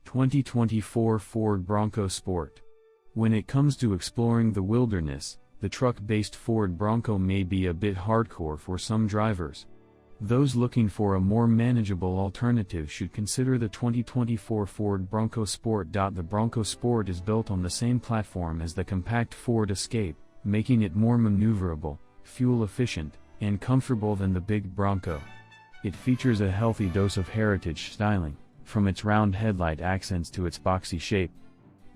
2024 Ford Bronco Sport. When it comes to exploring the wilderness, the truck-based Ford Bronco may be a bit hardcore for some drivers. Those looking for a more manageable alternative should consider the 2024 Ford Bronco Sport. The Bronco Sport is built on the same platform as the compact Ford Escape, making it more maneuverable, fuel-efficient, and comfortable than the big Bronco. It features a healthy dose of heritage styling, from its round headlight accents to its boxy shape.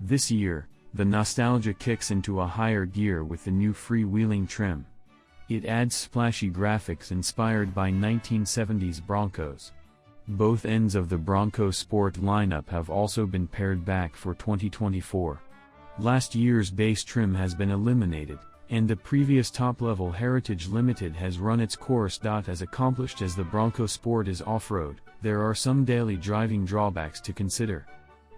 This year, the nostalgia kicks into a higher gear with the new freewheeling trim. It adds splashy graphics inspired by 1970s Broncos. Both ends of the Bronco Sport lineup have also been pared back for 2024. Last year's base trim has been eliminated, and the previous top-level Heritage Limited has run its course. As accomplished as the Bronco Sport is off-road, there are some daily driving drawbacks to consider.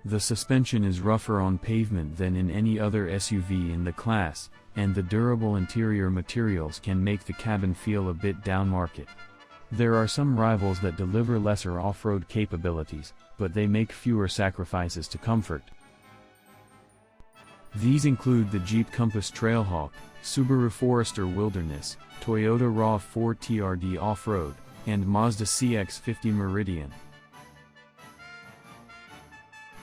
The suspension is rougher on pavement than in any other SUV in the class, and the durable interior materials can make the cabin feel a bit downmarket. There are some rivals that deliver lesser off-road capabilities, but they make fewer sacrifices to comfort. These include the Jeep Compass Trailhawk, Subaru Forester Wilderness, Toyota RAV4 TRD Off-Road, and Mazda CX-50 Meridian.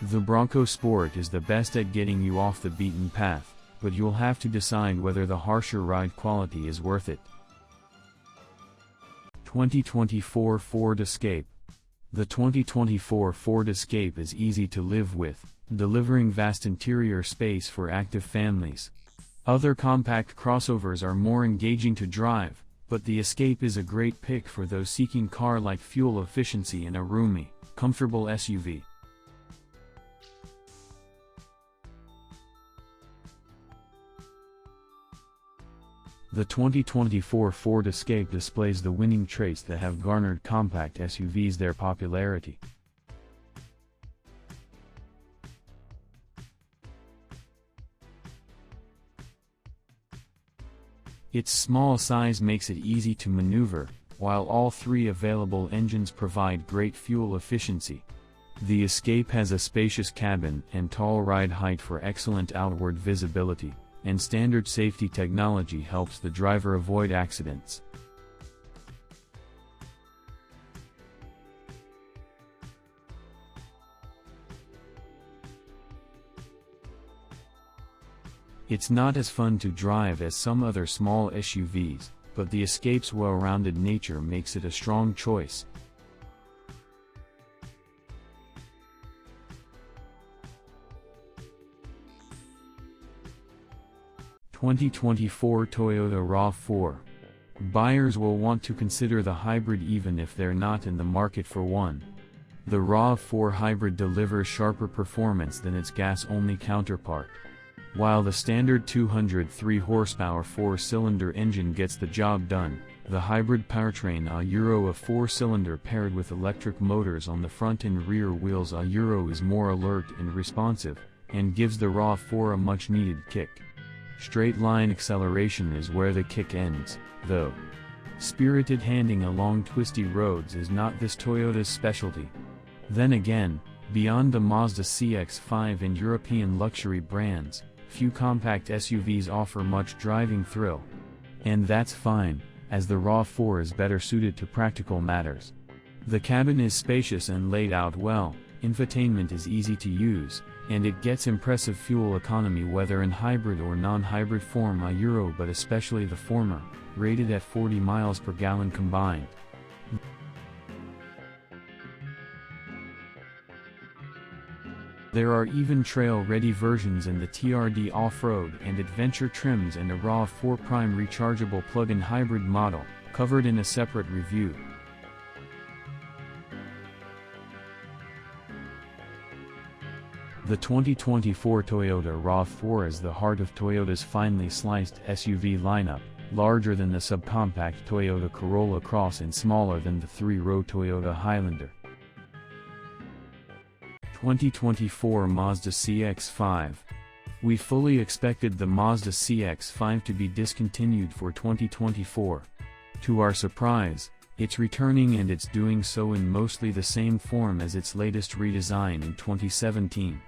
The Bronco Sport is the best at getting you off the beaten path, but you'll have to decide whether the harsher ride quality is worth it. 2024 Ford Escape. The 2024 Ford Escape is easy to live with, delivering vast interior space for active families. Other compact crossovers are more engaging to drive, but the Escape is a great pick for those seeking car-like fuel efficiency in a roomy, comfortable SUV. The 2024 Ford Escape displays the winning traits that have garnered compact SUVs their popularity. Its small size makes it easy to maneuver, while all three available engines provide great fuel efficiency. The Escape has a spacious cabin and tall ride height for excellent outward visibility, and standard safety technology helps the driver avoid accidents. It's not as fun to drive as some other small SUVs, but the Escape's well-rounded nature makes it a strong choice. The 2024 Toyota RAV4. Buyers will want to consider the hybrid even if they're not in the market for one. The RAV4 Hybrid delivers sharper performance than its gas-only counterpart. While the standard 203 horsepower four-cylinder engine gets the job done, the hybrid powertrain a four-cylinder paired with electric motors on the front and rear wheels is more alert and responsive, and gives the RAV4 a much-needed kick. Straight-line acceleration is where the kick ends, though. Spirited handling along twisty roads is not this Toyota's specialty. Then again, beyond the Mazda CX-5 and European luxury brands, few compact SUVs offer much driving thrill. And that's fine, as the RAV4 is better suited to practical matters. The cabin is spacious and laid out well, infotainment is easy to use, and it gets impressive fuel economy whether in hybrid or non-hybrid form but especially the former, rated at 40 miles per gallon combined. There are even trail-ready versions in the TRD off-road and adventure trims and a RAV4 Prime rechargeable plug-in hybrid model, covered in a separate review. The 2024 Toyota RAV4 is the heart of Toyota's finely sliced SUV lineup, larger than the subcompact Toyota Corolla Cross and smaller than the three-row Toyota Highlander. 2024 Mazda CX-5. We fully expected the Mazda CX-5 to be discontinued for 2024. To our surprise, It's returning, and it's doing so in mostly the same form as its latest redesign in 2017.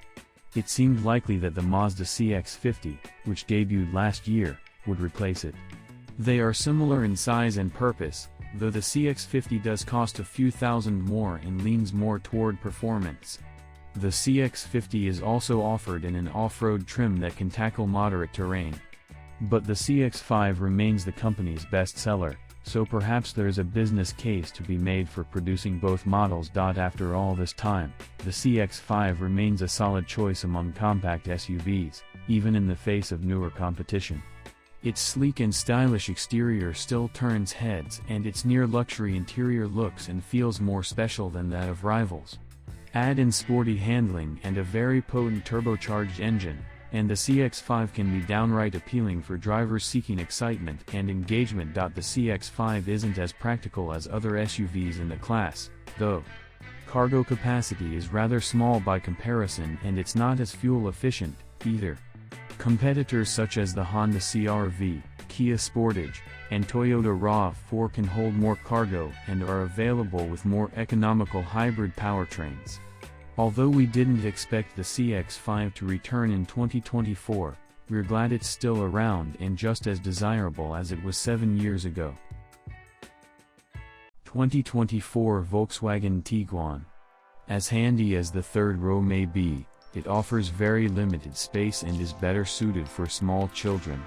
It seemed likely that the Mazda CX-50, which debuted last year, would replace it. They are similar in size and purpose, though the CX-50 does cost a few thousand more and leans more toward performance. The CX-50 is also offered in an off-road trim that can tackle moderate terrain. But the CX-5 remains the company's best seller, so perhaps there's a business case to be made for producing both models. After all this time, the CX-5 remains a solid choice among compact SUVs, even in the face of newer competition. Its sleek and stylish exterior still turns heads, and its near-luxury interior looks and feels more special than that of rivals. Add in sporty handling and a very potent turbocharged engine, and the CX-5 can be downright appealing for drivers seeking excitement and engagement. The CX-5 isn't as practical as other SUVs in the class, though. Cargo capacity is rather small by comparison, and it's not as fuel efficient, either. Competitors such as the Honda CR-V, Kia Sportage, and Toyota RAV4 can hold more cargo and are available with more economical hybrid powertrains. Although we didn't expect the CX-5 to return in 2024, we're glad it's still around and just as desirable as it was 7 years ago. 2024 Volkswagen Tiguan. As handy as the third row may be, it offers very limited space and is better suited for small children.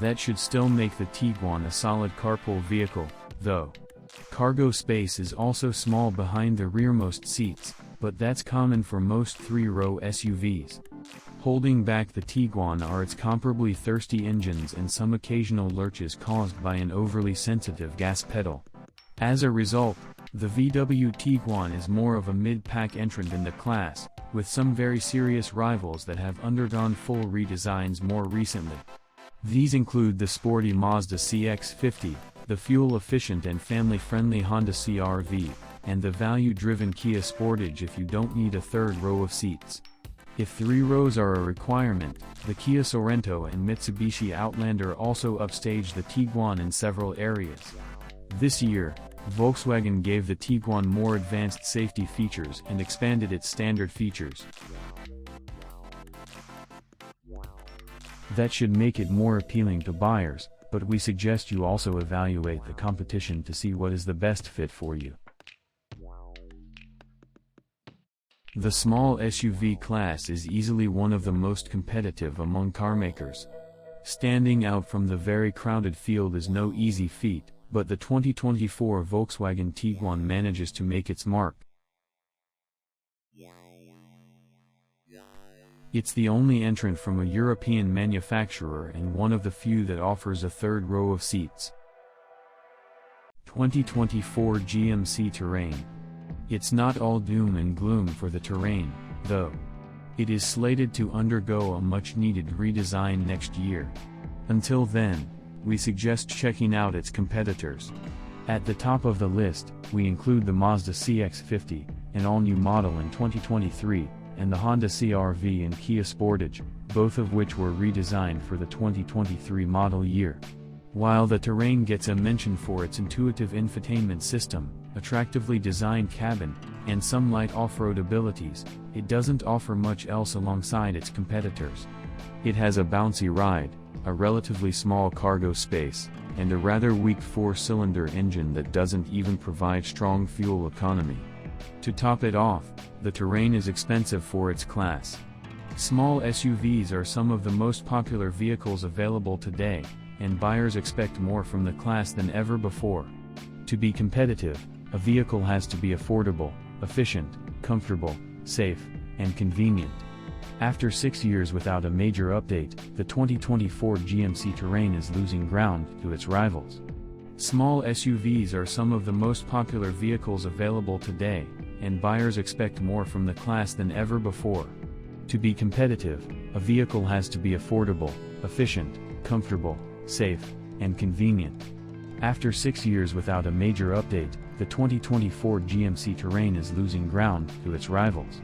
That should still make the Tiguan a solid carpool vehicle, though. Cargo space is also small behind the rearmost seats, but that's common for most three-row SUVs. Holding back the Tiguan are its comparably thirsty engines and some occasional lurches caused by an overly sensitive gas pedal. As a result, the VW Tiguan is more of a mid-pack entrant in the class, with some very serious rivals that have undergone full redesigns more recently. These include the sporty Mazda CX-50, the fuel-efficient and family-friendly Honda CR-V, and the value-driven Kia Sportage if you don't need a third row of seats. If 3 rows are a requirement, the Kia Sorento and Mitsubishi Outlander also upstage the Tiguan in several areas. This year, Volkswagen gave the Tiguan more advanced safety features and expanded its standard features. That should make it more appealing to buyers, but we suggest you also evaluate the competition to see what is the best fit for you. The small SUV class is easily one of the most competitive among carmakers. Standing out from the very crowded field is no easy feat, but the 2024 Volkswagen Tiguan manages to make its mark. It's the only entrant from a European manufacturer and one of the few that offers a third row of seats. 2024 GMC Terrain. It's not all doom and gloom for the Terrain, though. It is slated to undergo a much-needed redesign next year. Until then, we suggest checking out its competitors. At the top of the list, we include the Mazda CX-50, an all-new model in 2023, and the Honda CR-V and Kia Sportage, both of which were redesigned for the 2023 model year. While the Terrain gets a mention for its intuitive infotainment system, attractively designed cabin, and some light off-road abilities, it doesn't offer much else alongside its competitors. It has a bouncy ride, a relatively small cargo space, and a rather weak 4-cylinder engine that doesn't even provide strong fuel economy. To top it off, the Terrain is expensive for its class. Small SUVs are some of the most popular vehicles available today, and buyers expect more from the class than ever before. To be competitive, a vehicle has to be affordable, efficient, comfortable, safe, and convenient. After 6 years without a major update, the 2024 GMC Terrain is losing ground to its rivals. Small SUVs are some of the most popular vehicles available today, and buyers expect more from the class than ever before. To be competitive, a vehicle has to be affordable, efficient, comfortable, safe, and convenient. After 6 years without a major update, the 2024 GMC Terrain is losing ground to its rivals.